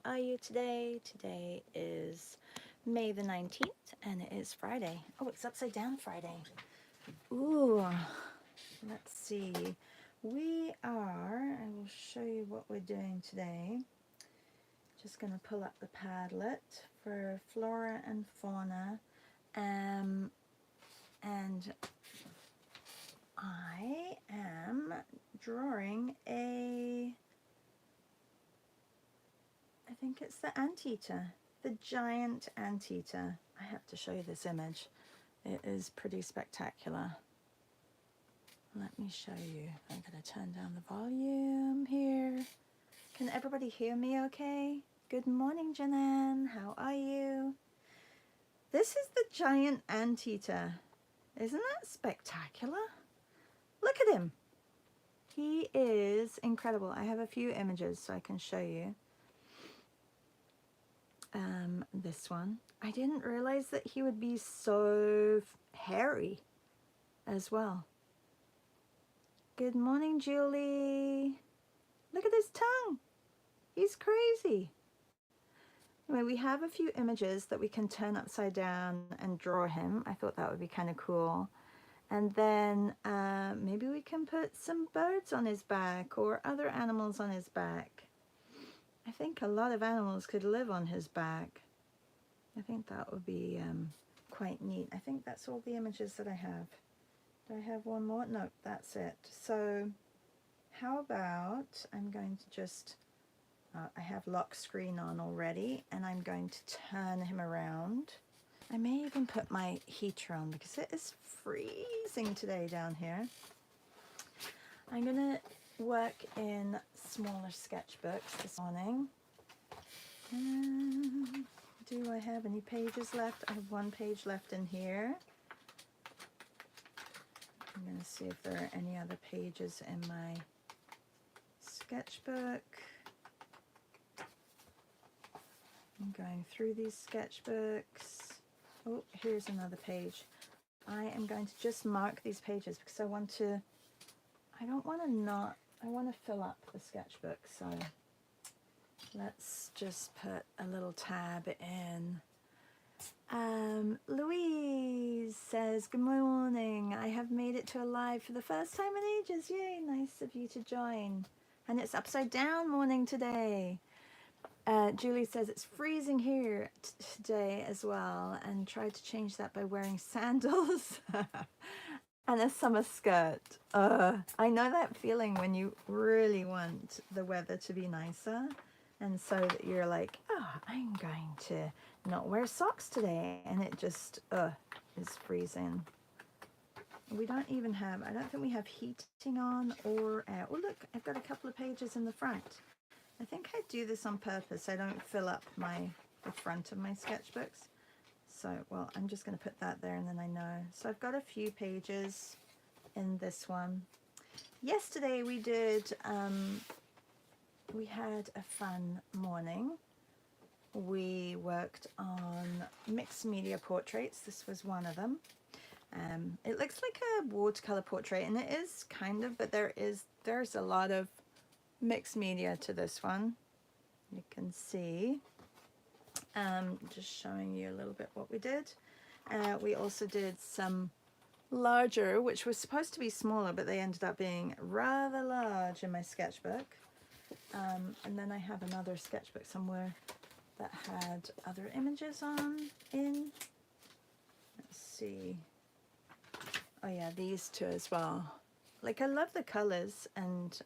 are you today? Today is May the 19th and it is Friday. Oh, it's upside down Friday. Ooh, let's see. I will show you what we're doing today. Just going to pull up the Padlet for Flora and Fauna. And I am drawing I think it's the anteater, the giant anteater. I have to show you this image. It is pretty spectacular. Let me show you. I'm going to turn down the volume here. Can everybody hear me okay? Good morning, Janan. How are you? This is the giant anteater. Isn't that spectacular? Look at him. He is incredible. I have a few images so I can show you. This one. I didn't realize that he would be so hairy as well. Good morning, Julie. Look at his tongue. He's crazy. Anyway, we have a few images that we can turn upside down and draw him. I thought that would be kind of cool. And then maybe we can put some birds on his back or other animals on his back. I think a lot of animals could live on his back. I think that would be quite neat. I think that's all the images that I have. Do I have one more? No, that's it. So how about I'm going to just, I have lock screen on already, and I'm going to turn him around. I may even put my heater on because it is freezing today down here. I'm going to work in smaller sketchbooks this morning. Do I have any pages left? I have one page left in here. I'm going to see if there are any other pages in my sketchbook. I'm going through these sketchbooks. Oh, here's another page. I am going to just mark these pages because I want to fill up the sketchbook. So let's just put a little tab in. Louise says, good morning. I have made it to a live for the first time in ages. Yay, nice of you to join. And it's upside down morning today. Julie says it's freezing here today as well, and tried to change that by wearing sandals and a summer skirt. I know that feeling when you really want the weather to be nicer, and so that you're like, oh, I'm going to not wear socks today, and it just is freezing. We don't even have, I don't think we have heating on or air. Oh look, I've got a couple of pages in the front. I think I do this on purpose. I don't fill up the front of my sketchbooks. So, well, I'm just going to put that there and then I know. So I've got a few pages in this one. Yesterday we did, we had a fun morning. We worked on mixed media portraits. This was one of them. It looks like a watercolor portrait, and it is kind of, but there's a lot of mixed media to this one. You can see. Just showing you a little bit what we did. We also did some larger, which was supposed to be smaller, but they ended up being rather large in my sketchbook. And then I have another sketchbook somewhere that had other images in. Let's see. Oh yeah, these two as well. Like, I love the colors, and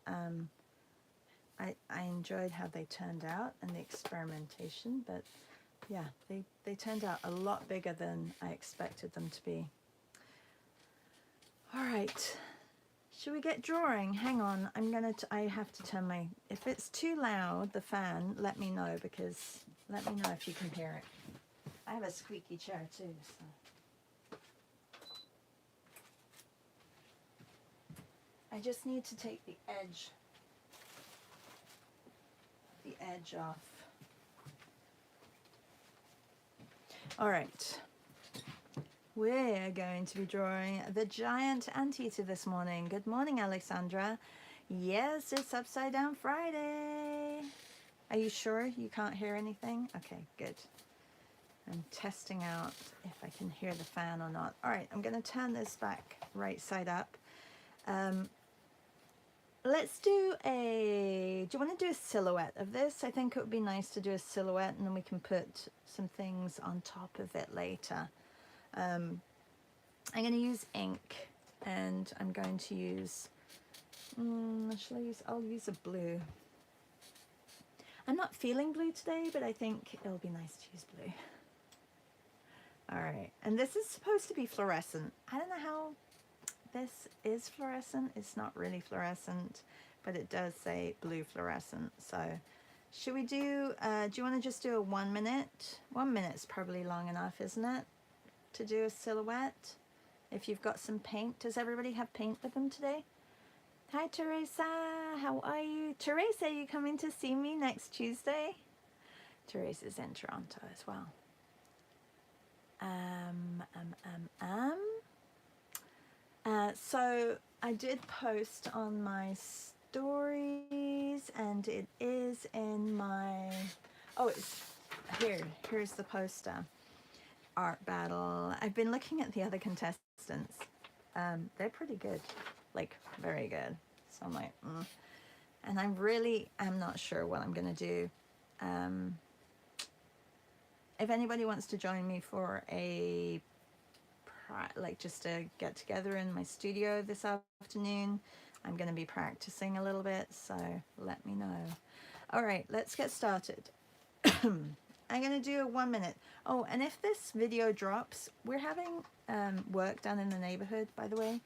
I enjoyed how they turned out and the experimentation, but yeah, they turned out a lot bigger than I expected them to be. All right, should we get drawing? Hang on, I have to turn my, if it's too loud, the fan, let me know, because let me know if you can hear it. I have a squeaky chair too, so. I just need to take the edge off. All right, we're going to be drawing the giant anteater this morning. Good morning, Alexandra. Yes, it's Upside Down Friday. Are you sure you can't hear anything? Okay, good. I'm testing out if I can hear the fan or not. All right, I'm going to turn this back right side up. Let's do do you want to do a silhouette of this? I think it would be nice to do a silhouette and then we can put some things on top of it later. I'm going to use ink and I'm going to use, I'll use a blue. I'm not feeling blue today, but I think it'll be nice to use blue. All right, and this is supposed to be fluorescent. I don't know how this is fluorescent. It's not really fluorescent, but it does say blue fluorescent. So should we do you want to just do a 1 minute? 1 minute's probably long enough, isn't it, to do a silhouette? If you've got some paint. Does everybody have paint with them today? Hi Teresa, how are you? Teresa, are you coming to see me next Tuesday? Teresa's in Toronto as well. So I did post on my stories and it is in my, oh, it's here's the poster. Art battle. I've been looking at the other contestants. They're pretty good, like very good. So I'm like, and I'm not sure what I'm gonna do. If anybody wants to join me for just a get together in my studio this afternoon, I'm going to be practicing a little bit, so let me know. All right, let's get started. I'm going to do a 1 minute. Oh, and if this video drops, we're having work done in the neighborhood, by the way,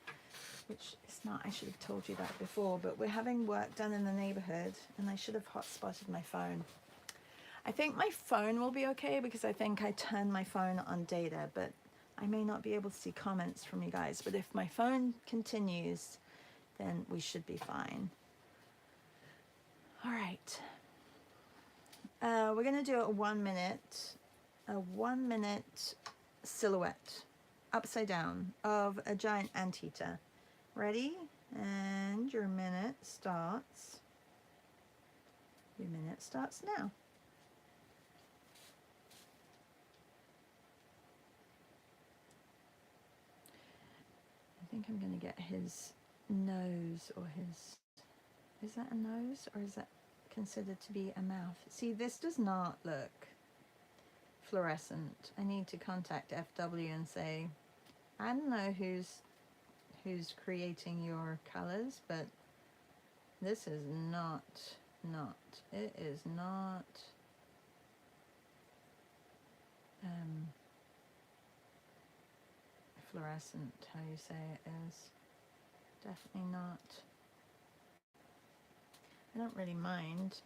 which is not, I should have told you that before, but we're having work done in the neighborhood and I should have hotspotted my phone. I think my phone will be okay because I think I turned my phone on data, but I may not be able to see comments from you guys. But if my phone continues, then we should be fine. All right. We're going to do a 1 minute silhouette upside down of a giant anteater. Ready? And your minute starts. Your minute starts now. I think I'm going to get his nose or his, is that a nose or is that considered to be a mouth? See, this does not look fluorescent. I need to contact FW and say, I don't know who's creating your colors, but this is not, it is not, fluorescent, how you say it is. Definitely not. I don't really mind.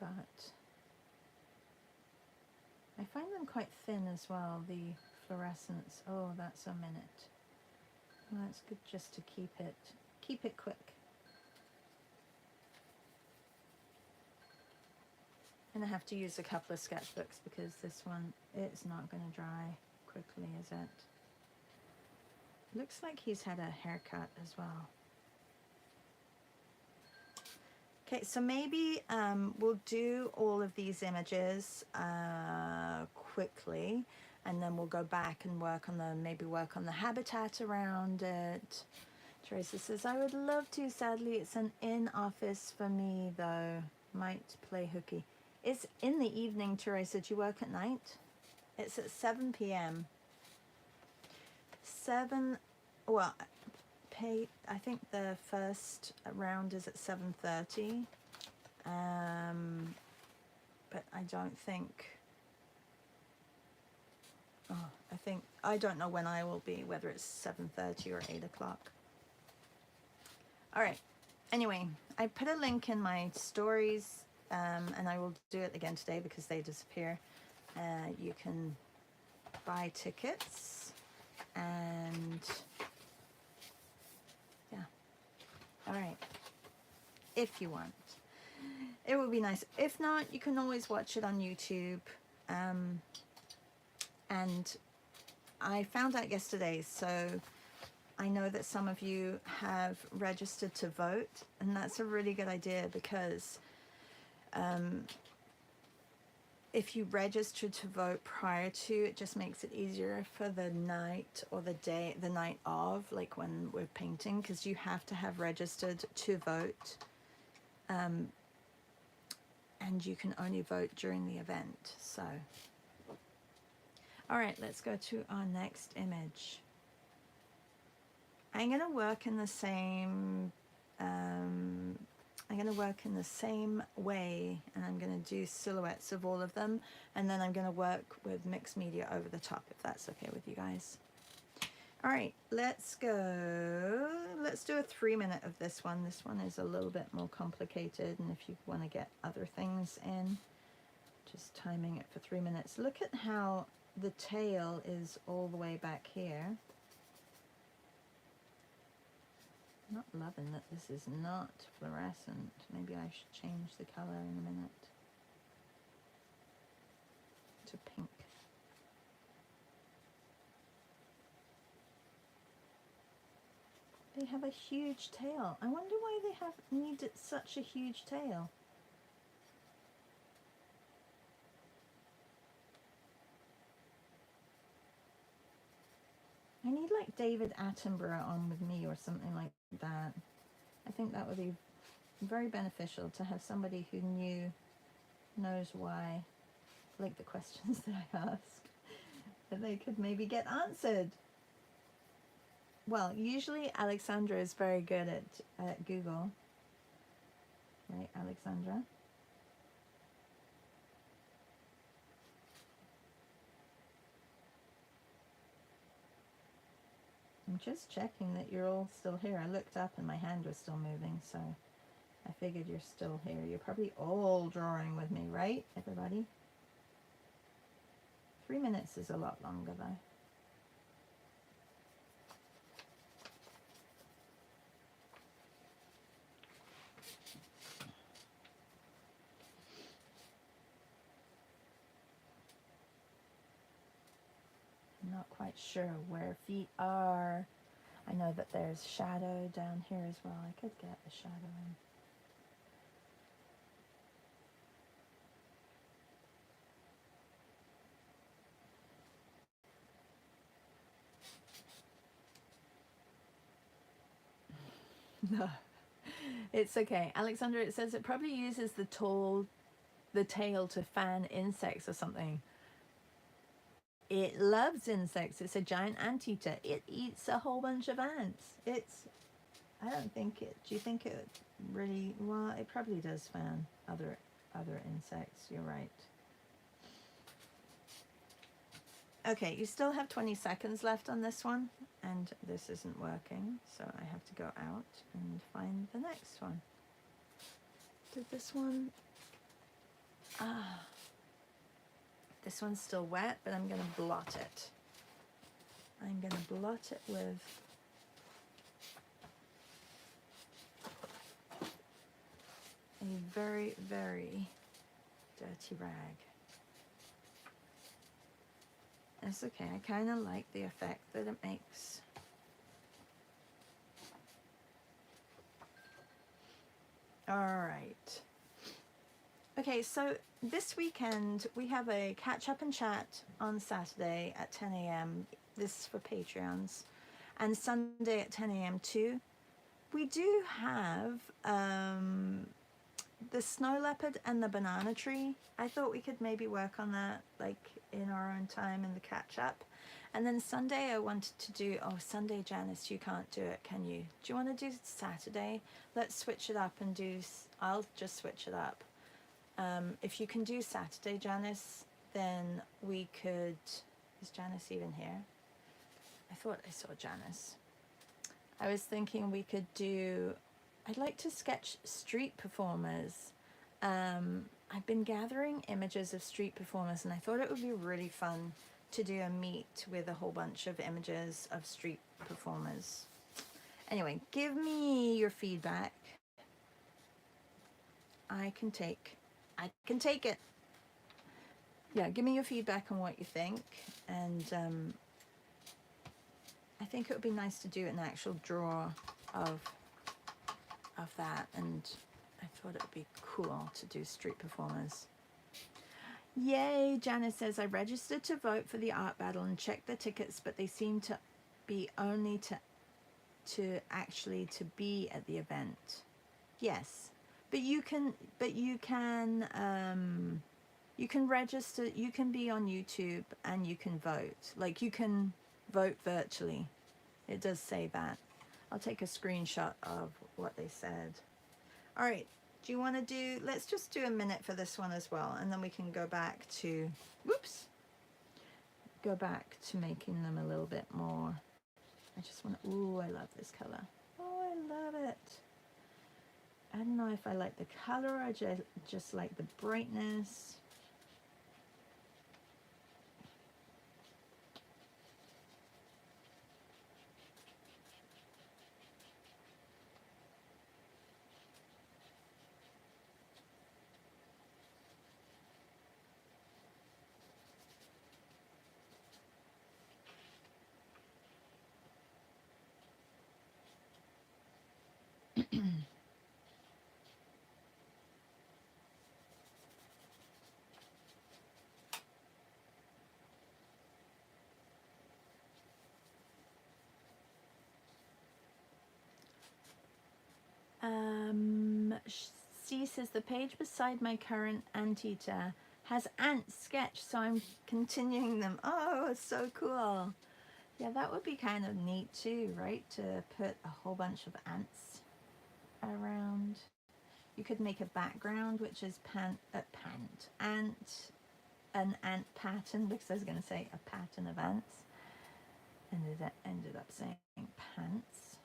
But I find them quite thin as well, the fluorescence. Oh, that's a minute. Well, it's good just to keep it quick. And I have to use a couple of sketchbooks because this one, it's not going to dry quickly, is it? Looks like he's had a haircut as well. Okay, so maybe we'll do all of these images quickly, and then we'll go back and work on the habitat around it. Teresa says, I would love to, sadly it's an in-office for me though. Might play hooky. It's in the evening, Teresa. Do you work at night? It's at 7 p.m. 7, well, I think the first round is at 7:30. But I don't think, I don't know when I will be, whether it's 7:30 or 8 o'clock. All right. Anyway, I put a link in my stories, and I will do it again today because they disappear. You can buy tickets, and yeah. All right. If you want, it would be nice. If not, you can always watch it on YouTube. And I found out yesterday, so I know that some of you have registered to vote, and that's a really good idea because if you register to vote prior to, it just makes it easier for the night or the night of, like when we're painting, because you have to have registered to vote, and you can only vote during the event. So, all right, let's go to our next image. I'm going to work in the same way, and I'm going to do silhouettes of all of them, and then I'm going to work with mixed media over the top, if that's okay with you guys. All right, let's go. Let's do a 3-minute of this one. This one is a little bit more complicated, and if you want to get other things in, just timing it for 3 minutes. Look at how the tail is all the way back here. Not loving that this is not fluorescent. Maybe I should change the color in a minute to pink. They have a huge tail. I wonder why they have needed such a huge tail. I need like David Attenborough on with me or something like that. I think that would be very beneficial to have somebody who knows why, like the questions that I ask, that they could maybe get answered. Well, usually Alexandra is very good at Google. Right, Alexandra? I'm just checking that you're all still here. I looked up and my hand was still moving, so I figured you're still here. You're probably all drawing with me, right, everybody? 3 minutes is a lot longer, though. I'm not quite sure where feet are. I know that there's shadow down here as well. I could get the shadow in. No, it's okay. Alexandra, it says it probably uses the tail to fan insects or something. It loves insects. It's a giant anteater. It eats a whole bunch of ants. I don't think it, do you think it really, well, it probably does fan other insects. You're right. Okay, you still have 20 seconds left on this one, and this isn't working, so I have to go out and find the next one. Did this one, this one's still wet, but I'm gonna blot it. I'm gonna blot it with a very, very dirty rag. It's okay, I kind of like the effect that it makes. All right. Okay, so this weekend we have a catch up and chat on Saturday at 10 a.m. This is for Patreons. And Sunday at 10 a.m. too. We do have the snow leopard and the banana tree. I thought we could maybe work on that like in our own time in the catch up. And then Sunday I wanted to do, oh, Sunday, Janice, you can't do it, can you? Do you want to do Saturday? Let's switch it up and do, I'll just switch it up. If you can do Saturday, Janice, then we could, is Janice even here? I thought I saw Janice. I was thinking we could do, I'd like to sketch street performers. I've been gathering images of street performers, and I thought it would be really fun to do a meet with a whole bunch of images of street performers. Anyway, give me your feedback. I can take it. yeah, give me your feedback on what you think. And I think it would be nice to do an actual draw of that. And I thought it would be cool to do street performers. Yay, Janice says, I registered to vote for the art battle and checked the tickets, but they seem to be only to actually to be at the event. Yes, but you can register, you can be on YouTube and you can vote. Like, you can vote virtually. It does say that. I'll take a screenshot of what they said. All right. Do you want to do, let's just do a minute for this one as well, and then we can go back to, whoops, go back to making them a little bit more. I just want to, ooh, I love this color. Oh, I love it. I don't know if I like the color or I just like the brightness. C says the page beside my current Antita has ants sketched, so I'm continuing them. Oh, it's so cool. Yeah, that would be kind of neat too, right? To put a whole bunch of ants around. You could make a background, which is an ant pattern, because I was going to say a pattern of ants, and it ended up saying pants.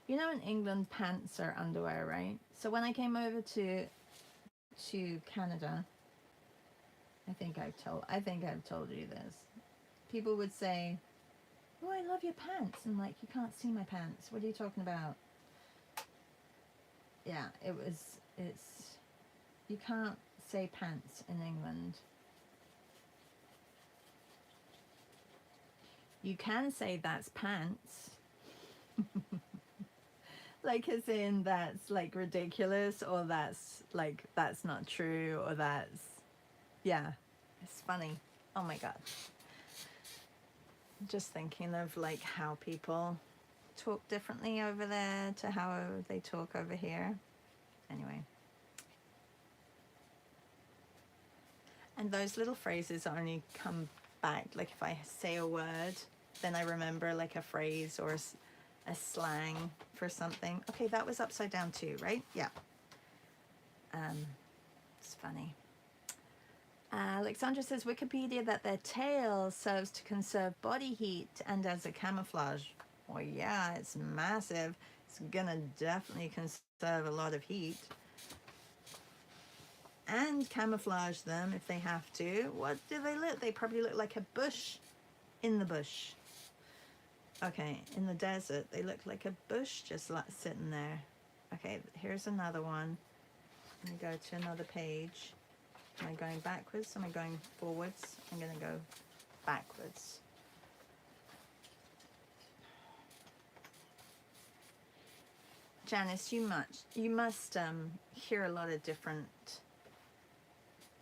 You know, in England, pants are underwear, right? So when I came over to Canada, I think I've told you this. People would say, "Oh, I love your pants," and like, you can't see my pants. What are you talking about? Yeah, it's you can't say pants in England. You can say that's pants. Like, as in that's like ridiculous, or that's like that's not true, or that's, yeah, it's funny. Oh my god. Just thinking of like how people talk differently over there to how they talk over here. Anyway. And those little phrases only come back, like if I say a word, then I remember like a phrase or a slang for something. Okay, that was upside down too, right? Yeah. It's funny. Alexandra says, Wikipedia, that their tail serves to conserve body heat and as a camouflage. Well, yeah, it's massive. It's gonna definitely conserve a lot of heat. And camouflage them if they have to. What do they look? They probably look like a bush in the bush. Okay, in the desert, they look like a bush just like sitting there. Okay, here's another one. Let me go to another page. Am I going backwards? Am I going forwards? I'm going to go backwards. Janice, you must hear a lot of different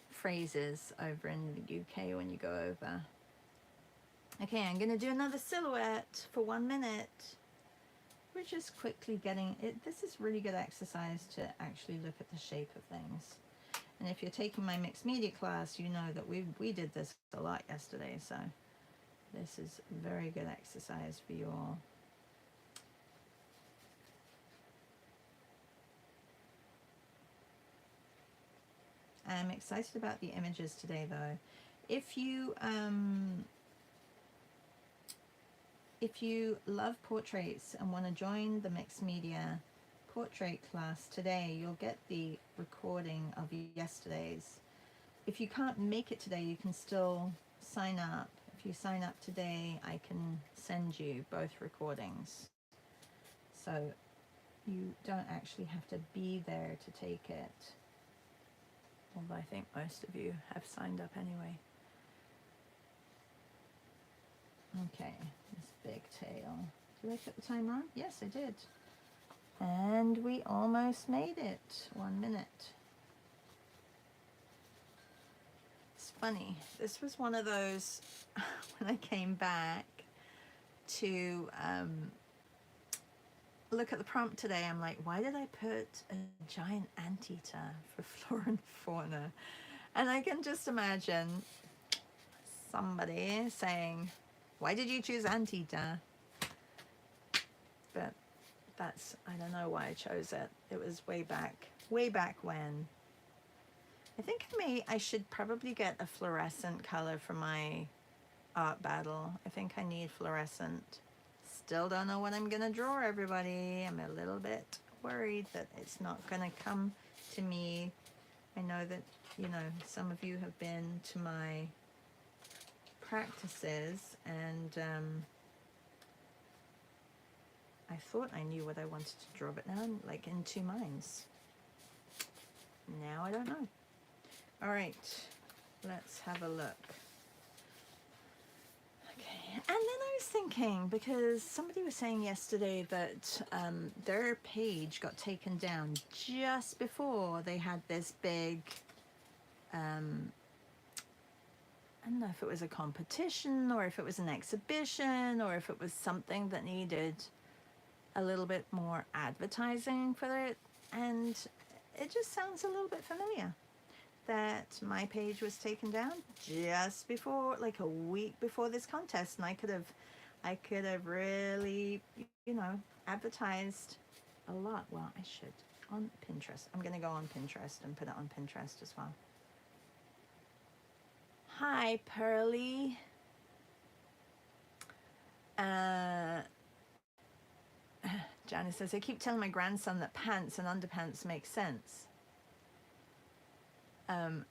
phrases over in the UK when you go over. Okay, I'm going to do another silhouette for 1 minute. We're just quickly getting it. This is really good exercise to actually look at the shape of things. And if you're taking my mixed media class, you know that we did this a lot yesterday. So this is very good exercise for you all. I'm excited about the images today, though. If you love portraits and want to join the mixed media portrait class today, you'll get the recording of yesterday's. If you can't make it today, you can still sign up. If you sign up today, I can send you both recordings. So You don't actually have to be there to take it. Although I think most of you have signed up anyway. Okay, this big tail. Did I put the timer on? Yes, I did. And we almost made it. 1 minute. It's funny. This was one of those, when I came back to look at the prompt today, I'm like, why did I put a giant anteater for flora and fauna? And I can just imagine somebody saying, why did you choose anteater? But that's, I don't know why I chose it. It was way back when. I think I should probably get a fluorescent color for my art battle. I think I need fluorescent. Still don't know what I'm gonna draw, everybody. I'm a little bit worried that it's not gonna come to me. I know that, you know, some of you have been to my practices, and I thought I knew what I wanted to draw, but now I'm like in two minds. Now I don't know. All right, let's have a look. Okay, and then I was thinking, because somebody was saying yesterday that their page got taken down just before they had this big, I don't know if it was a competition or if it was an exhibition or if it was something that needed a little bit more advertising for it. And it just sounds a little bit familiar that my page was taken down just before, like a week before this contest, and I could have really, you know, advertised a lot. Well, I should on Pinterest. I'm gonna go on Pinterest and put it on Pinterest as well. Hi, Pearly. Janice says, I keep telling my grandson that pants and underpants make sense.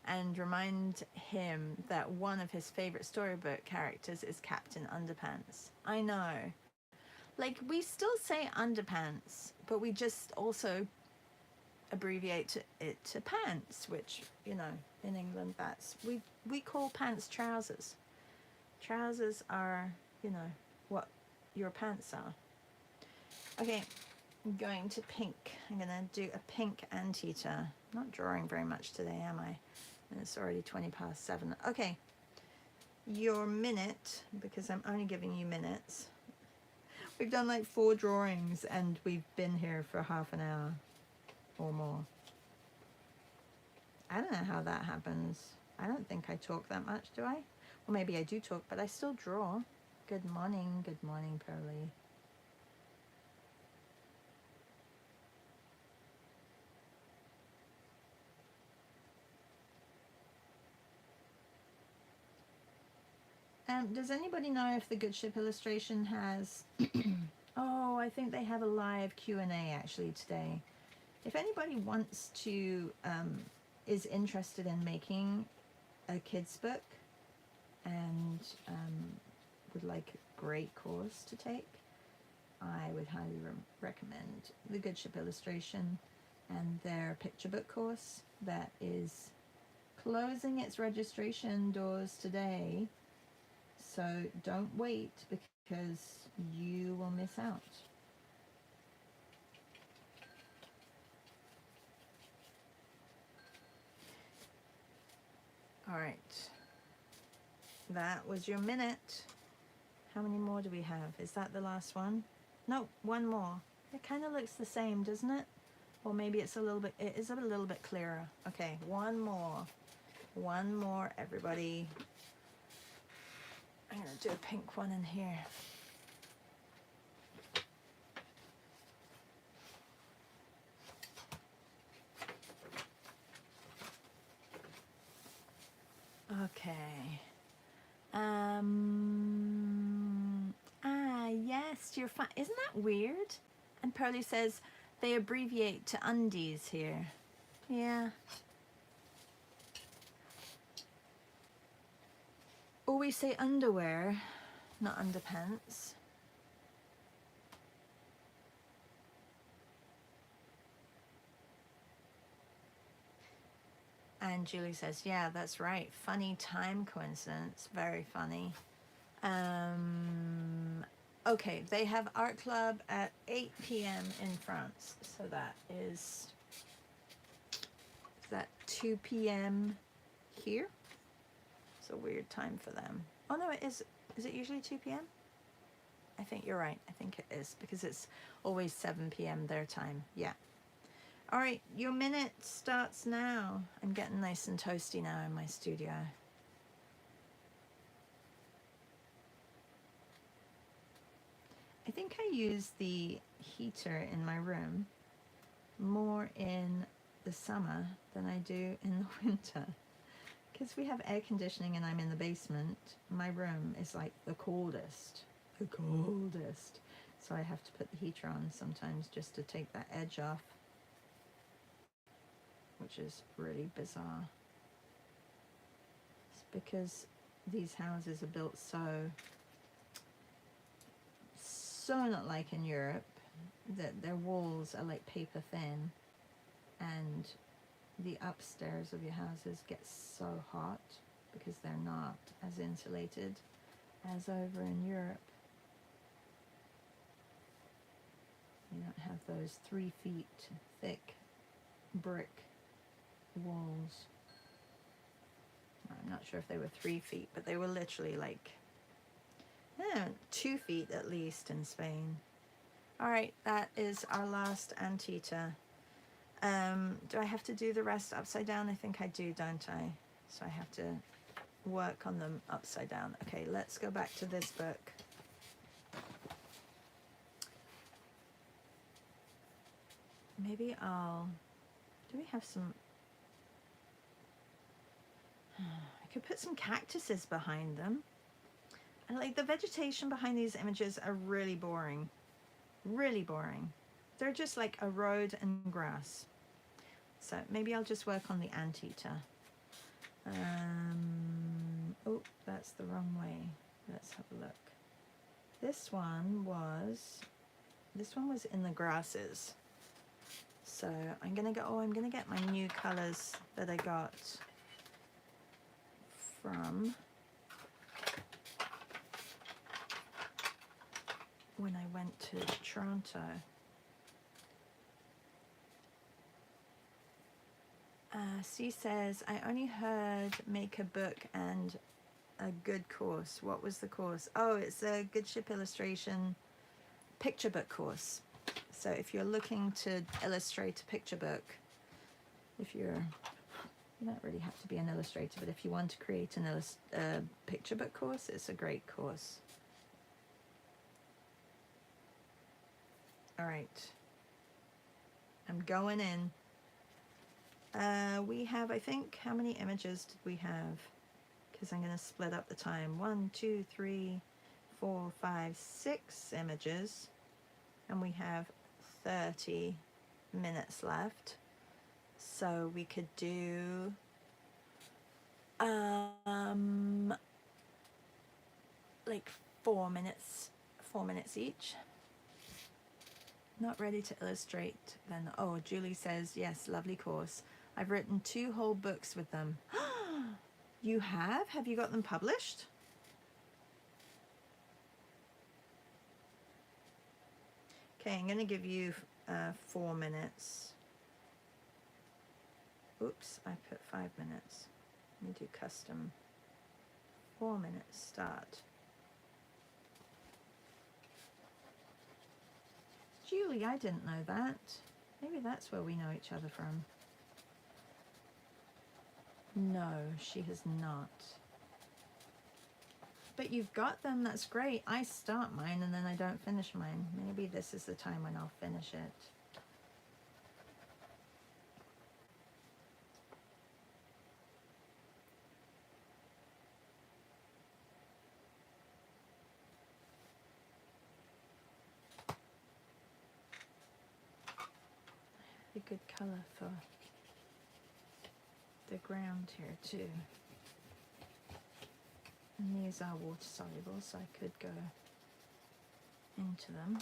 And remind him that one of his favorite storybook characters is Captain Underpants. I know. Like, we still say underpants, but we just also abbreviate it to pants, which, you know, in England, that's, we call pants trousers. Trousers are, you know, what your pants are. Okay, I'm going to pink. I'm going to do a pink anteater. Not drawing very much today, am I? And it's already 7:20. Okay, your minute, because I'm only giving you minutes. We've done like 4 drawings and we've been here for half an hour or more. I don't know how that happens. I don't think I talk that much, do I? Well, maybe I do talk, but I still draw. Good morning, Pearly. Does anybody know if the Good Ship Illustration has... Oh, I think they have a live Q&A actually today. If anybody wants to, is interested in making a kid's book and would like a great course to take, I would highly recommend the Good Ship Illustration and their picture book course that is closing its registration doors today. So don't wait, because you will miss out. All right. That was your minute. How many more do we have? Is that the last one? No, one more. It kind of looks the same, doesn't it? Or maybe it's a little bit, it is a little bit clearer. Okay, one more. One more, everybody. I'm going to do a pink one in here. Okay. Yes, you're fine. Isn't that weird? And Pearly says they abbreviate to undies here. Yeah. Or we say underwear, not underpants. And Julie says, yeah, that's right. Funny time coincidence. Very funny. Okay, they have art club at 8 p.m. in France. So that is that 2 p.m. here? It's a weird time for them. Oh no, it is. Is it usually 2 p.m.? I think you're right. I think it is because it's always 7 p.m. their time. Yeah. All right, your minute starts now. I'm getting nice and toasty now in my studio. I think I use the heater in my room more in the summer than I do in the winter. Because we have air conditioning and I'm in the basement, my room is like the coldest. The coldest. So I have to put the heater on sometimes just to take that edge off, which is really bizarre. It's because these houses are built so not like in Europe, that their walls are like paper thin, and the upstairs of your houses get so hot because they're not as insulated as over in Europe. You don't have those 3 feet thick brick walls. I'm not sure if they were 3 feet, but they were literally like 2 feet at least in Spain. All right, that is our last Antita. Do I have to do the rest upside down? I think I do, don't I? So I have to work on them upside down. Okay, let's go back to this book. Maybe do we have some, I could put some cactuses behind them. And like the vegetation behind these images are really boring. Really boring. They're just like a road and grass. So maybe I'll just work on the Antita. Oh, that's the wrong way. Let's have a look. This one was in the grasses. So I'm gonna get my new colors that I got from when I went to Toronto. C says, I only heard make a book and a good course. What was the course? Oh, it's a Good Ship Illustration picture book course. So if you're looking to illustrate a picture book, you don't really have to be an illustrator, but if you want to create a picture book course, it's a great course. All right, I'm going in. We have, I think, how many images did we have? Because I'm going to split up the time. 1, 2, 3, 4, 5, 6 images. And we have 30 minutes left. So we could do like 4 minutes each. Not ready to illustrate then. Oh, Julie says, yes, lovely course. I've written 2 whole books with them. You have? Have you got them published? Okay, I'm going to give you 4 minutes. Oops, I put 5 minutes. Let me do custom. 4 minutes start. Julie, I didn't know that. Maybe that's where we know each other from. No, she has not. But you've got them, that's great. I start mine and then I don't finish mine. Maybe this is the time when I'll finish it. A good color for the ground here too. And these are water soluble, so I could go into them.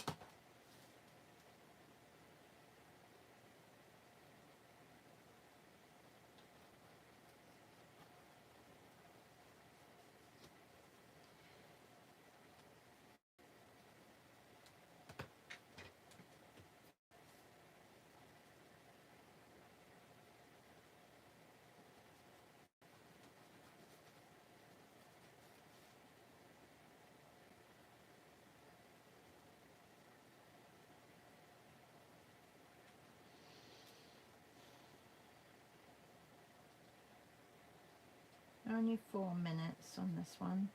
Only 4 minutes on this one.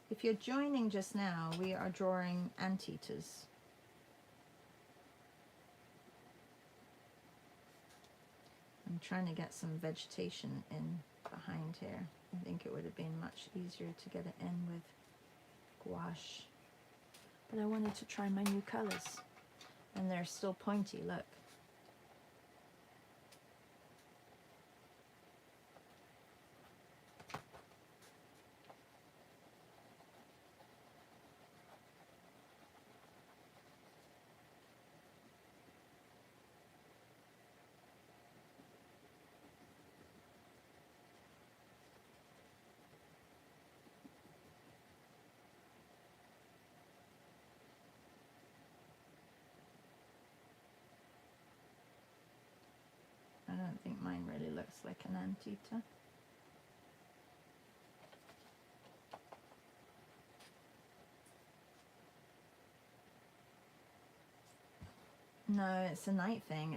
If you're joining just now, we are drawing anteaters. I'm trying to get some vegetation in behind here. I think it would have been much easier to get it in with gouache. But I wanted to try my new colors. And they're still pointy, look. I don't think mine really looks like an anteater. No, it's a night thing.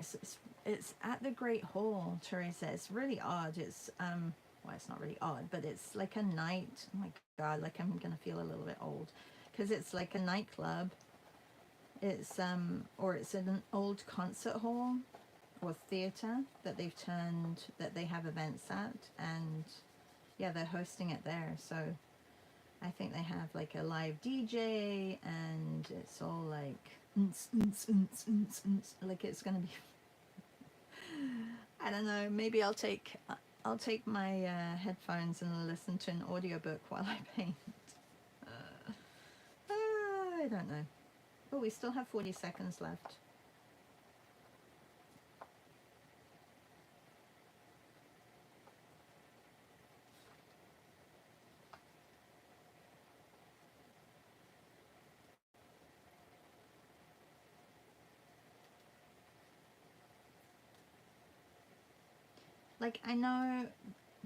It's at the Great Hall, Teresa. It's really odd. It's well, it's not really odd, but it's like a night. Oh my God, like I'm gonna feel a little bit old, because it's like a nightclub. It's or it's an old concert hall or theater that they've turned, that they have events at, and yeah, they're hosting it there. So I think they have like a live DJ, and it's all like like it's gonna be I don't know, maybe I'll take my headphones and listen to an audiobook while I paint. I don't know. Oh, we still have 40 seconds left. Like, I know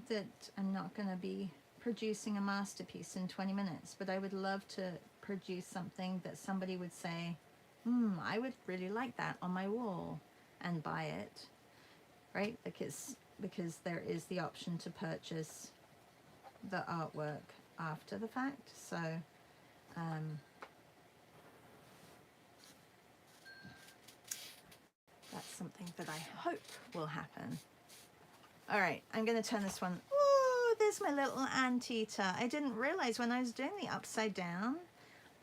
that I'm not going to be producing a masterpiece in 20 minutes, but I would love to produce something that somebody would say, I would really like that on my wall, and buy it, right? Because there is the option to purchase the artwork after the fact. So that's something that I hope will happen. All right, I'm going to turn this one. Oh, there's my little anteater. I didn't realize when I was doing the upside down,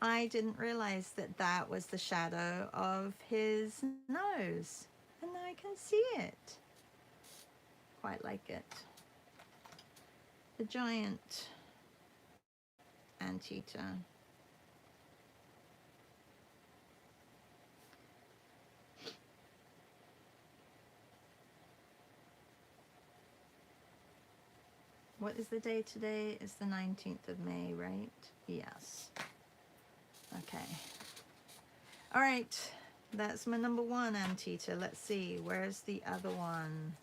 I didn't realize that that was the shadow of his nose. And now I can see it. Quite like it. The giant anteater. What is the day today? It's the 19th of May, right? Yes. Okay. All right. That's my number one anteater. Let's see. Where's the other one?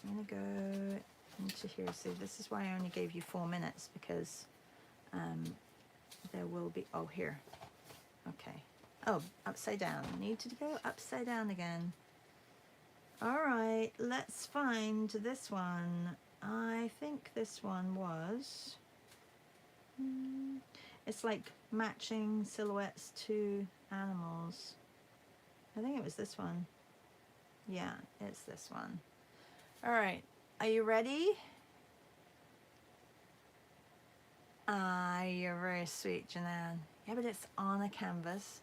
I'm going to go into here. So this is why I only gave you 4 minutes, because there will be... Oh, here. Okay. Oh, upside down. Need to go upside down again. All right. Let's find this one. I think this one was... It's like matching silhouettes to animals. I think it was this one. Yeah, it's this one. All right. Are you ready? You're very sweet, Janan. Yeah, but it's on a canvas.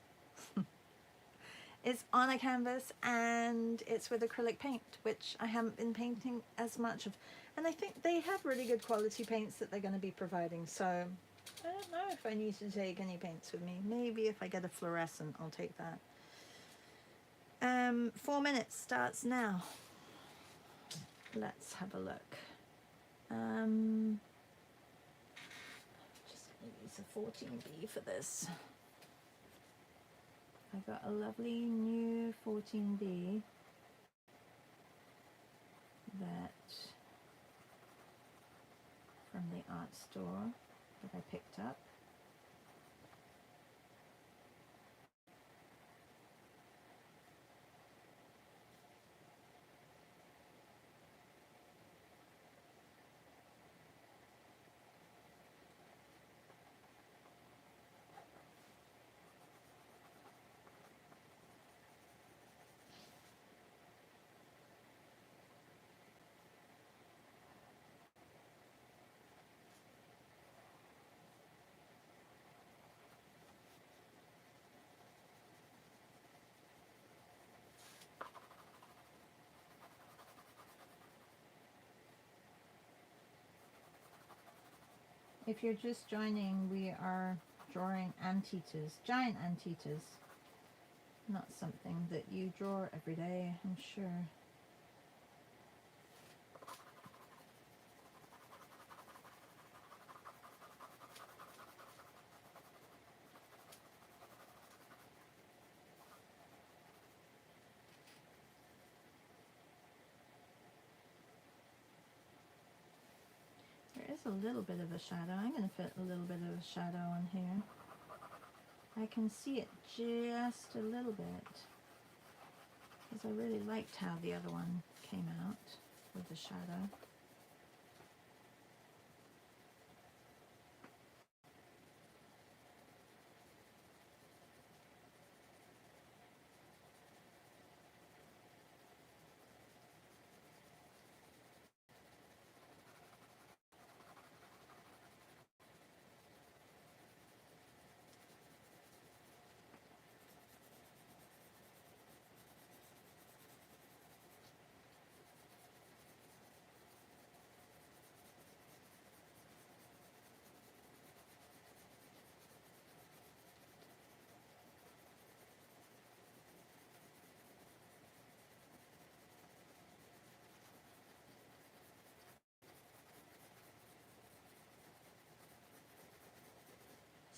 It's on a canvas, and it's with acrylic paint, which I haven't been painting as much of. And I think they have really good quality paints that they're going to be providing. So I don't know if I need to take any paints with me. Maybe if I get a fluorescent, I'll take that. 4 minutes starts now. Let's have a look. Just going to use a 14B for this. I've got a lovely new 14B that from the art store that I picked up. If you're just joining, we are drawing anteaters, giant anteaters. Not something that you draw every day, I'm sure. There is a little bit of a shadow. I'm going to fit a little bit of a shadow on here. I can see it just a little bit because I really liked how the other one came out with the shadow.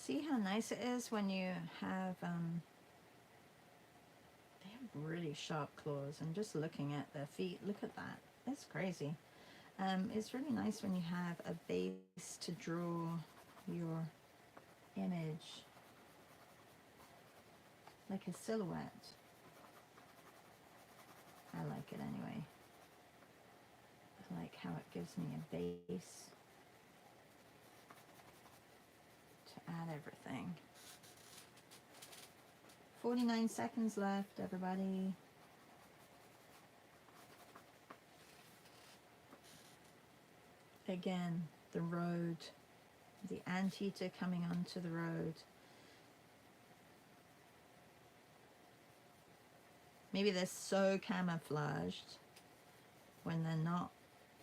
See how nice it is when you have, they have really sharp claws, and just looking at their feet, look at that, it's crazy. It's really nice when you have a base to draw your image, like a silhouette. I like it anyway. I like how it gives me a base to add everything. 49 seconds left, everybody. Again, the road, the anteater coming onto the road. Maybe they're so camouflaged when they're not,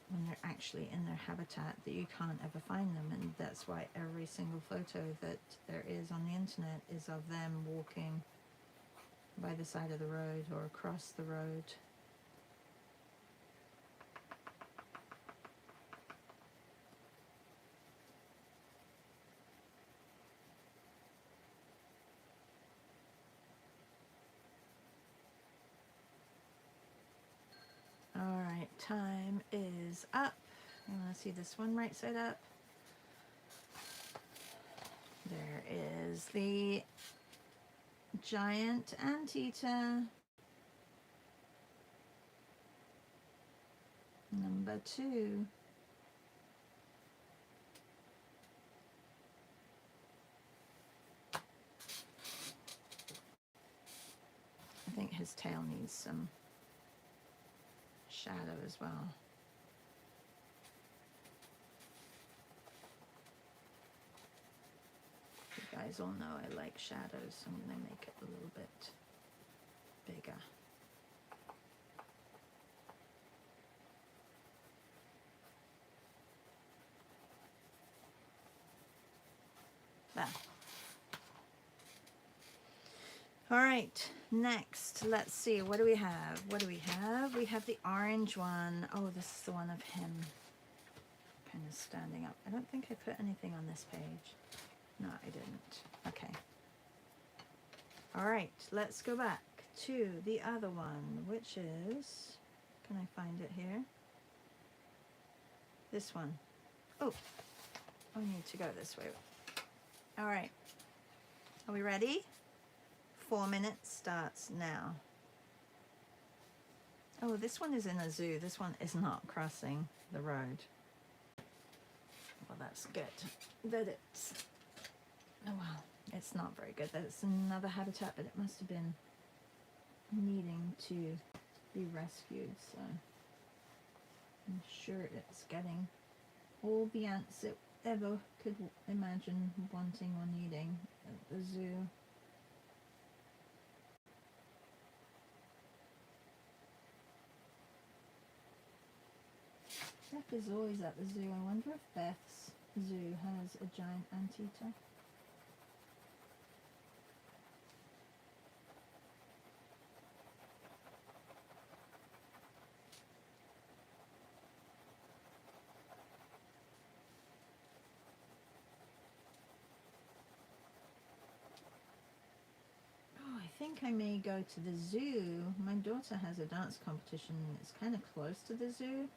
when they're actually in their habitat, that you can't ever find them, and that's why every single photo that there is on the internet is of them walking by the side of the road or across the road. All right, time is up. You want to see this one right side up? There is the giant anteater. Number 2. I think his tail needs some shadow as well. You guys all know I like shadows, so I'm going to make it a little bit bigger. There. All right, next, let's see, what do we have? What do we have? We have the orange one. Oh, this is the one of him kind of standing up. I don't think I put anything on this page. No, I didn't. Okay. All right, let's go back to the other one, which is, can I find it here? This one. Oh, I need to go this way. All right, are we ready? 4 minutes starts now. Oh, this one is in a zoo. This one is not crossing the road. Well, that's good. That it's, oh well, it's not very good that it's another habitat, but it must have been needing to be rescued, so I'm sure it's getting all the ants it ever could imagine wanting or needing at the zoo. Beth is always at the zoo. I wonder if Beth's zoo has a giant anteater. Oh, I think I may go to the zoo. My daughter has a dance competition. It's kind of close to the zoo.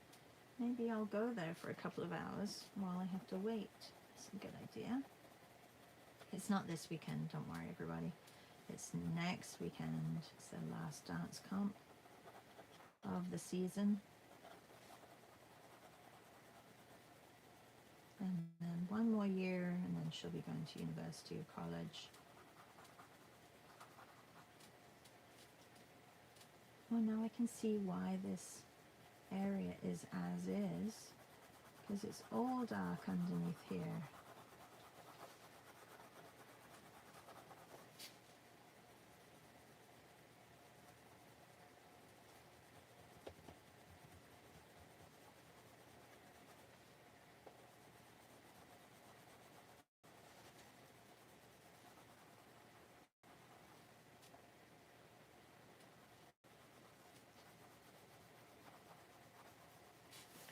Maybe I'll go there for a couple of hours while I have to wait. That's a good idea. It's not this weekend, don't worry everybody. It's next weekend. It's the last dance comp of the season. And then one more year and then she'll be going to university or college. Oh, now I can see why this area is as is, because it's all dark underneath here.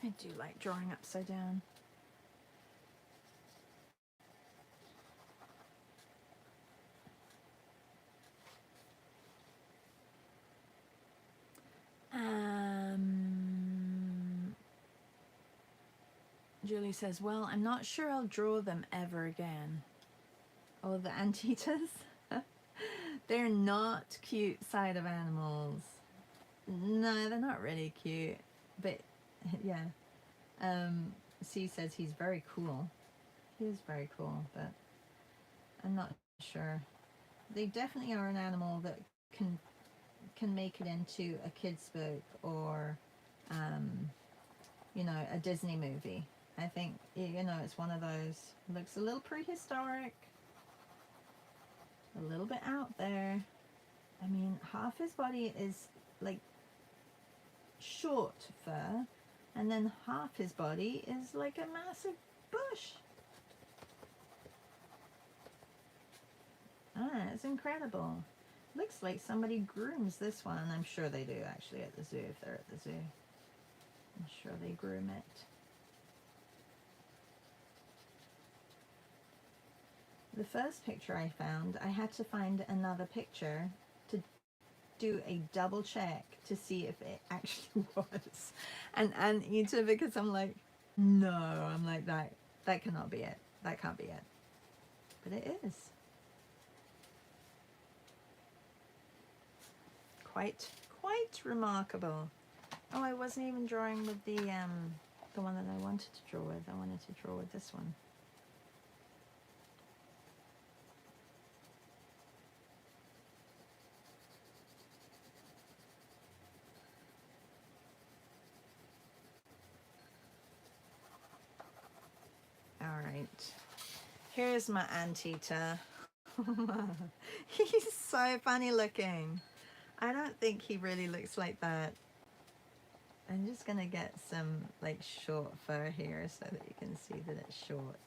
I do like drawing upside down. Julie says, well, I'm not sure I'll draw them ever again. Oh, the anteaters? They're not cute side of animals. No, they're not really cute. But, yeah. C says he's very cool. He is very cool, but I'm not sure. They definitely are an animal that can make it into a kid's book or, you know, a Disney movie. I think, you know, it's one of those. Looks a little prehistoric. A little bit out there. I mean, half his body is like short fur, and then half his body is like a massive bush. Ah, it's incredible. Looks like somebody grooms this one. I'm sure they do actually at the zoo if they're at the zoo. I'm sure they groom it. The first picture I found, I had to find another picture to do a double check to see if it actually was an anteater, because I'm like, no, I'm like, that cannot be it. That can't be it. But it is. Quite remarkable. Oh, I wasn't even drawing with the one that I wanted to draw with. I wanted to draw with this one. All right, here's my anteater. He's so funny looking. I don't think he really looks like that. I'm just gonna get some like short fur here so that you can see that it's short.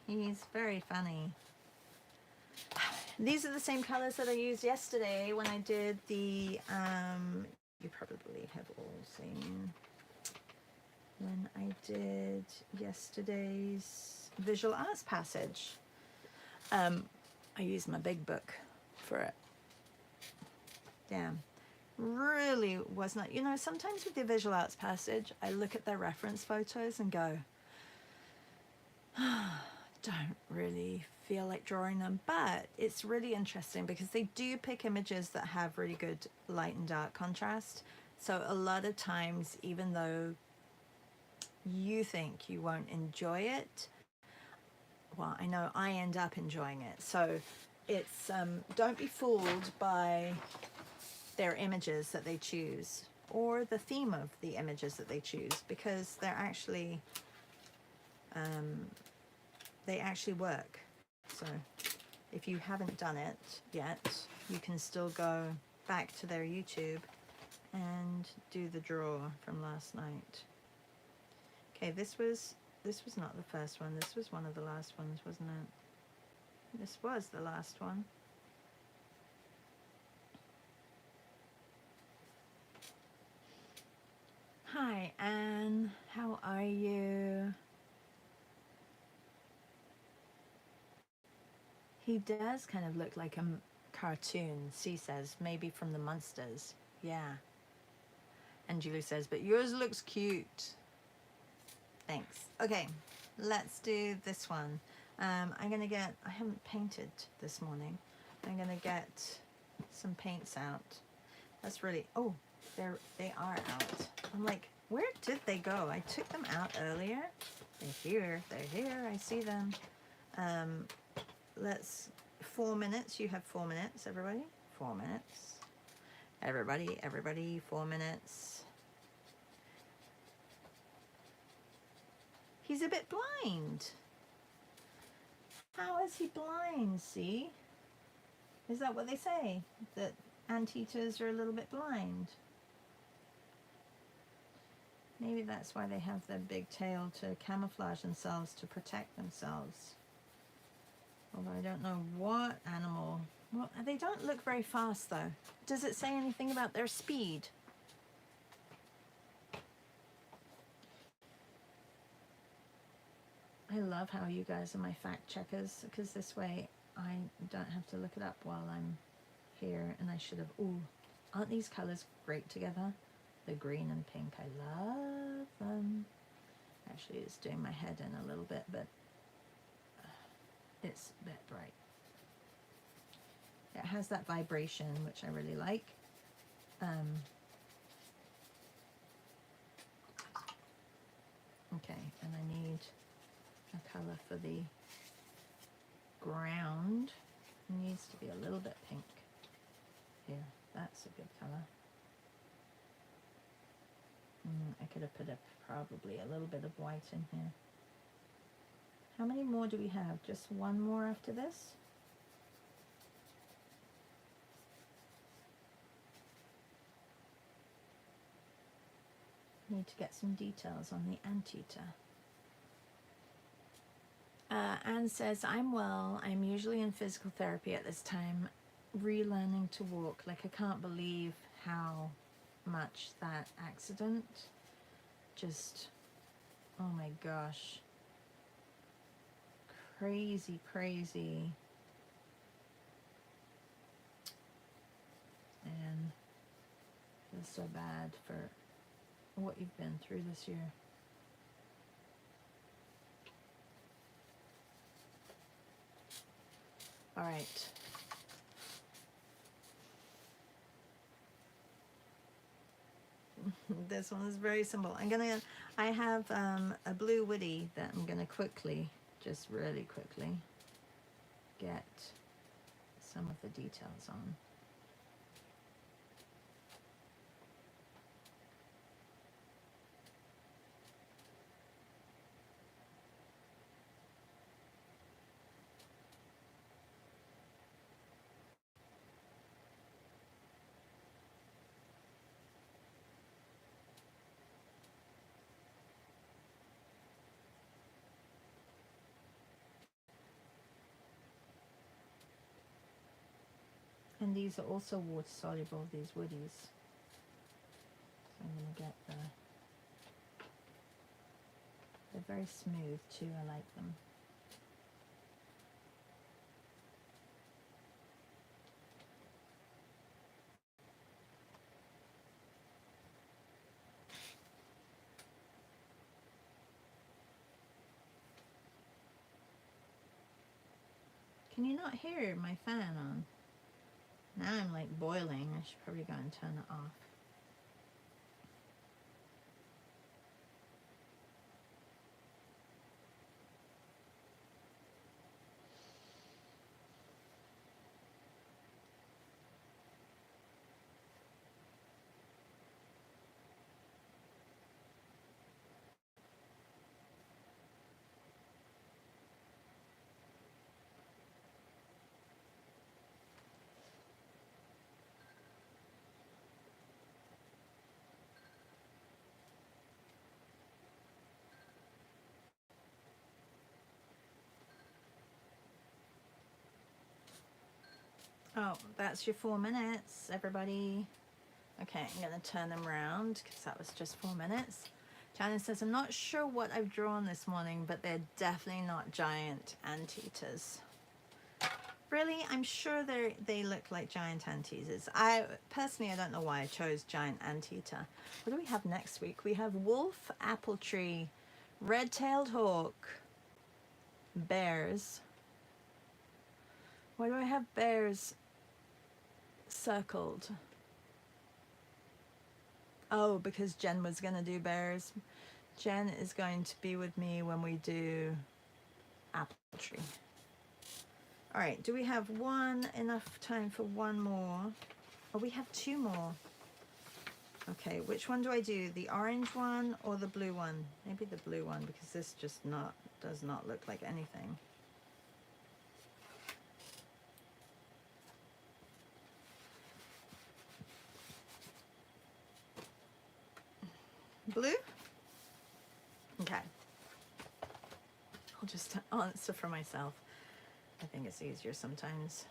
He's very funny. These are the same colors that I used yesterday when I did the, you probably have all seen, when I did yesterday's visual arts passage. I used my big book for it. Damn. Really was not, you know, sometimes with the visual arts passage, I look at their reference photos and go, don't really feel like drawing them, but it's really interesting because they do pick images that have really good light and dark contrast. So a lot of times, even though you think you won't enjoy it, well, I know I end up enjoying it. So it's, don't be fooled by their images that they choose or the theme of the images that they choose, because they're actually, they actually work. So if you haven't done it yet, you can still go back to their YouTube and do the draw from last night. Okay, this was not the first one. This was one of the last ones, wasn't it? This was the last one. Hi, Anne. How are you? He does kind of look like a cartoon, C says, maybe from the Munsters. Yeah. And Julie says, but yours looks cute. Thanks. Okay, let's do this one. I'm gonna get, I haven't painted this morning. I'm gonna get some paints out. That's really, oh, they are out. I'm like, where did they go? I took them out earlier. They're here, I see them. Let's, 4 minutes, you have 4 minutes, everybody. 4 minutes. Everybody, 4 minutes. He's a bit blind. How is he blind, see? Is that what they say? That anteaters are a little bit blind? Maybe that's why they have their big tail, to camouflage themselves, to protect themselves. Although I don't know what animal. Well, they don't look very fast though. Does it say anything about their speed? I love how you guys are my fact checkers, because this way I don't have to look it up while I'm here. And I should have, ooh, aren't these colors great together? The green and pink, I love them. Actually, it's doing my head in a little bit, but it's a bit bright. It has that vibration, which I really like. Okay, and I need a color for the ground. It needs to be a little bit pink. Here, that's a good color. I could have put probably a little bit of white in here. How many more do we have? Just one more after this? Need to get some details on the anteater. Anne says, I'm well. I'm usually in physical therapy at this time, relearning to walk. Like, I can't believe how much that accident just, oh my gosh. Crazy, crazy. And I feel so bad for what you've been through this year. All right. This one is very simple. I have a blue woody that I'm gonna quickly, just really quickly, get some of the details on. And these are also water soluble, these woodies. So I'm going to get they're very smooth too, I like them. Can you not hear my fan on? Now I'm like boiling. I should probably go and turn it off. Oh, that's your 4 minutes, everybody. Okay, I'm going to turn them around because that was just 4 minutes. Janice says, I'm not sure what I've drawn this morning, but they're definitely not giant anteaters. Really? I'm sure they look like giant anteaters. I don't know why I chose giant anteater. What do we have next week? We have wolf, apple tree, red-tailed hawk, bears. Why do I have bears circled? Oh, because Jen was going to do bears. Jen is going to be with me when we do apple tree. All right, do we have enough time for one more? Oh, we have 2 more. Okay, which one do I do? The orange one or the blue one? Maybe the blue one, because this just does not look like anything. Blue? Okay. I'll just answer for myself. I think it's easier sometimes.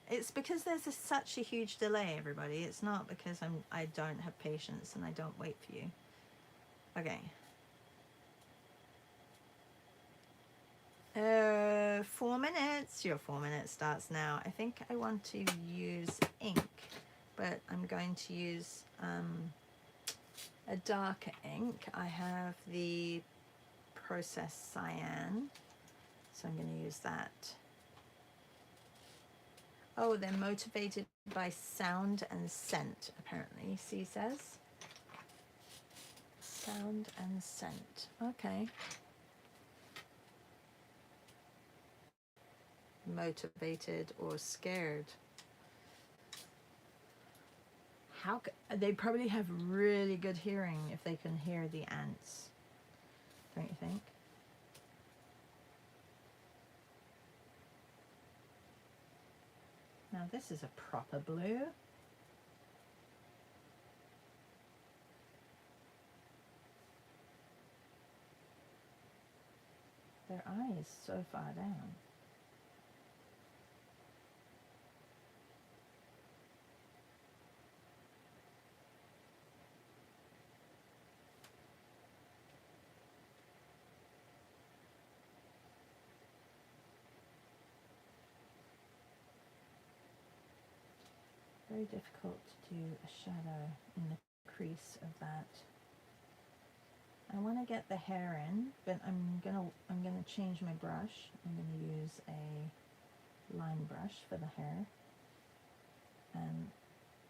It's because there's such a huge delay, everybody. It's not because I don't have patience and I don't wait for you. Okay. 4 minutes. Your 4 minutes starts now. I think I want to use ink, but I'm going to use a darker ink. I have the Process Cyan, so I'm going to use that. Oh, they're motivated by sound and scent, apparently, C says. Sound and scent. Okay. Motivated or scared. They probably have really good hearing if they can hear the ants, don't you think? Now this is a proper blue. Their eye is so far down. Very difficult to do a shadow in the crease of that. I want to get the hair in, but I'm gonna change my brush. I'm gonna use a line brush for the hair, and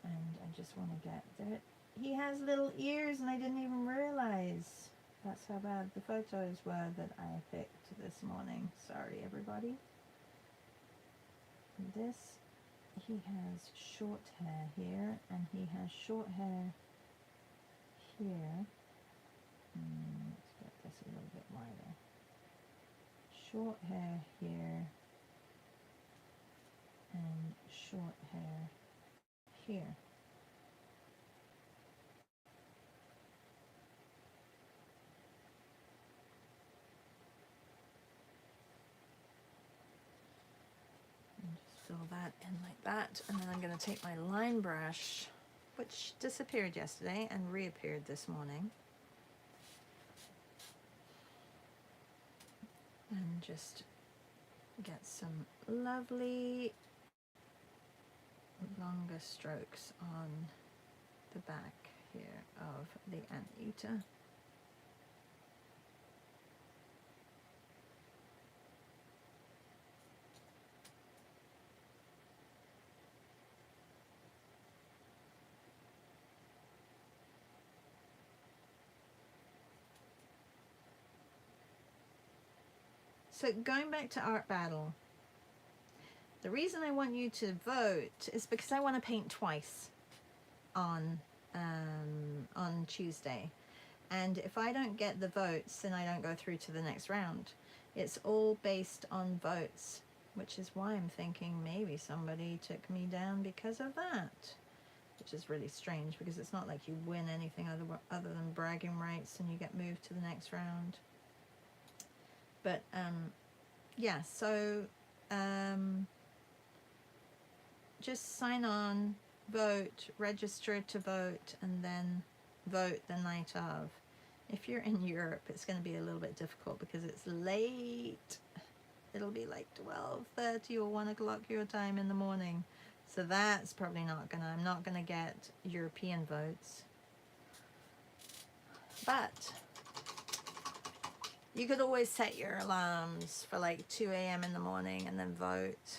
I just want to get there. He has little ears, and I didn't even realize. That's how bad the photos were that I picked this morning. Sorry, everybody. This, he has short hair here, and he has short hair here. Let's get this a little bit wider. Short hair here, and short hair here. And just fill that in like that, and then I'm going to take my line brush, which disappeared yesterday and reappeared this morning, and just get some lovely longer strokes on the back here of the anteater. So going back to Art Battle, the reason I want you to vote is because I want to paint twice on Tuesday. And if I don't get the votes, then I don't go through to the next round. It's all based on votes, which is why I'm thinking maybe somebody took me down because of that, which is really strange because it's not like you win anything other than bragging rights and you get moved to the next round. But yeah, so just sign on, vote, register to vote, and then vote the night of. If you're in Europe, it's going to be a little bit difficult because it's late. It'll be like 12:30 or 1 o'clock your time in the morning. So that's probably not gonna, I'm not gonna get European votes. But you could always set your alarms for like 2 a.m. in the morning and then vote.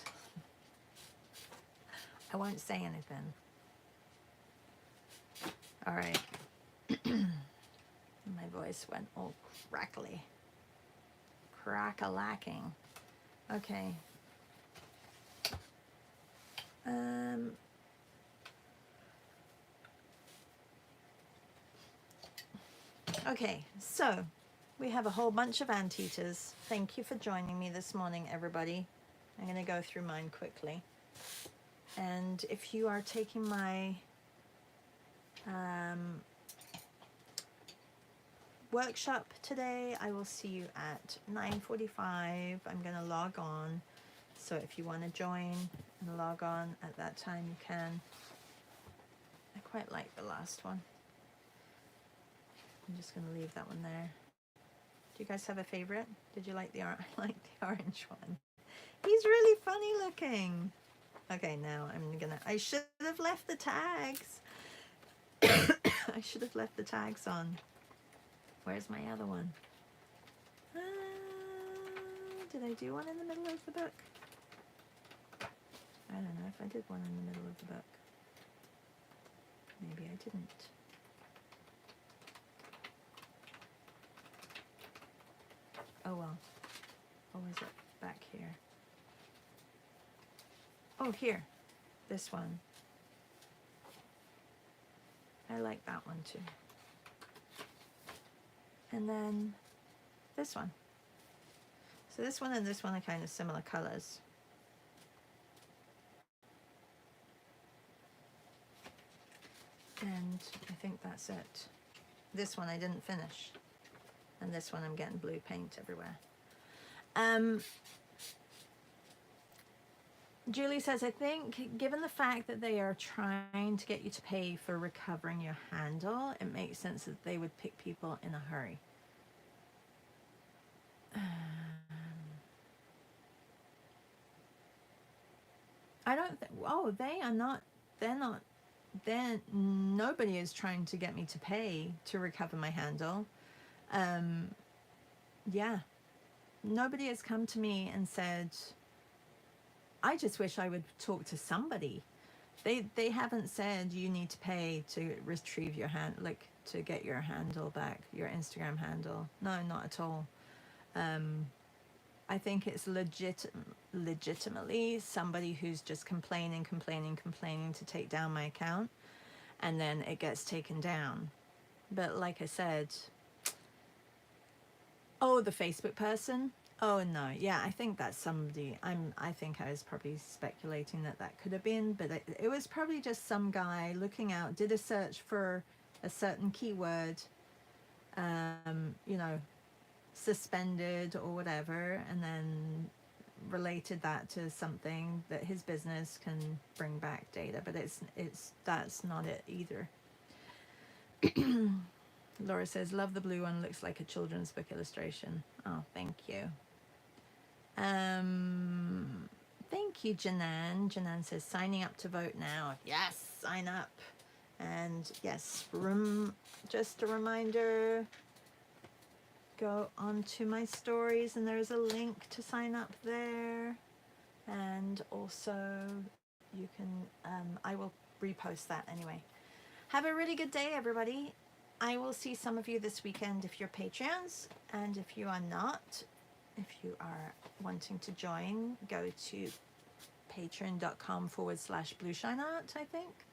I won't say anything. All right. My voice went all crackly. Crack-a-lacking. Okay. Okay, so we have a whole bunch of anteaters. Thank you for joining me this morning, everybody. I'm going to go through mine quickly. And if you are taking my workshop today, I will see you at 9:45. I'm going to log on. So if you want to join and log on at that time, you can. I quite like the last one. I'm just going to leave that one there. Do you guys have a favorite? Did you like the I like the orange one. He's really funny looking. Okay, now I'm gonna, I should have left the tags. I should have left the tags on. Where's my other one? Did I do one in the middle of the book? I don't know if I did one in the middle of the book. Maybe I didn't. Oh well. Or was it back here? Oh, here. This one. I like that one too. And then this one. So this one and this one are kind of similar colors. And I think that's it. This one I didn't finish. And this one I'm getting blue paint everywhere. Julie says, I think given the fact that they are trying to get you to pay for recovering your handle, it makes sense that they would pick people in a hurry. I don't think, oh, they are not, they're not, nobody is trying to get me to pay to recover my handle. Yeah, nobody has come to me and said, I just wish I would talk to somebody. They haven't said you need to pay to retrieve your hand, like to get your handle back, your Instagram handle. No, not at all. I think it's legitimately somebody who's just complaining to take down my account, and then it gets taken down. But like I said, oh, the Facebook person. Oh no, yeah, I think that's somebody. I think I was probably speculating that that could have been, but it was probably just some guy looking out, did a search for a certain keyword, you know, suspended or whatever, and then related that to something that his business can bring back data. But that's not it either. Laura says, love the blue one, looks like a children's book illustration. Oh, thank you. Thank you, Janan. Janan says, signing up to vote now. Yes, sign up. And yes, just a reminder, go onto my stories and there's a link to sign up there. And also you can, I will repost that anyway. Have a really good day, everybody. I will see some of you this weekend if you're Patreons, and if you are not, if you are wanting to join, go to patreon.com/blueshineart, I think.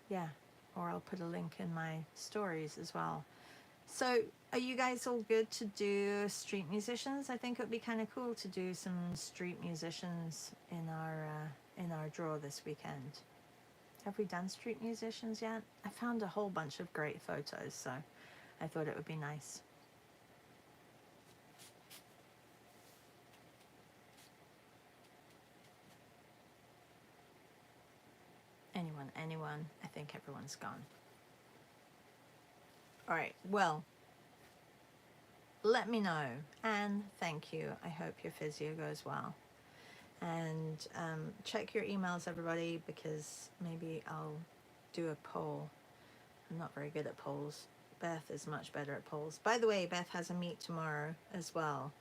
Yeah, or I'll put a link in my stories as well. So are you guys all good to do street musicians? I think it would be kind of cool to do some street musicians in our draw this weekend. Have we done street musicians yet? I found a whole bunch of great photos, so I thought it would be nice. anyone. I think everyone's gone. All right, well, let me know, and thank you. I hope your physio goes well. And check your emails, everybody, because maybe I'll do a poll. I'm not very good at polls. Beth is much better at polls. By the way, Beth has a meet tomorrow as well,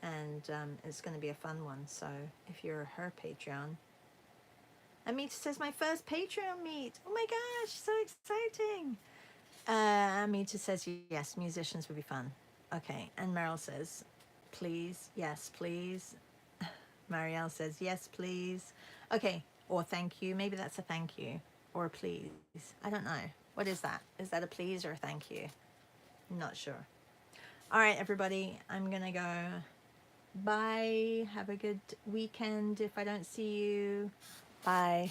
and it's going to be a fun one. So if you're her Patreon, Amita says my first Patreon meet. Oh my gosh, so exciting! Amita says yes, musicians would be fun. Okay, and Meryl says, please, yes, please. Marielle says yes, please. Okay, or thank you. Maybe that's a thank you, or a please. I don't know. What is that? Is that a please or a thank you? I'm not sure. All right, everybody, I'm gonna go. Bye. Have a good weekend if I don't see you. Bye.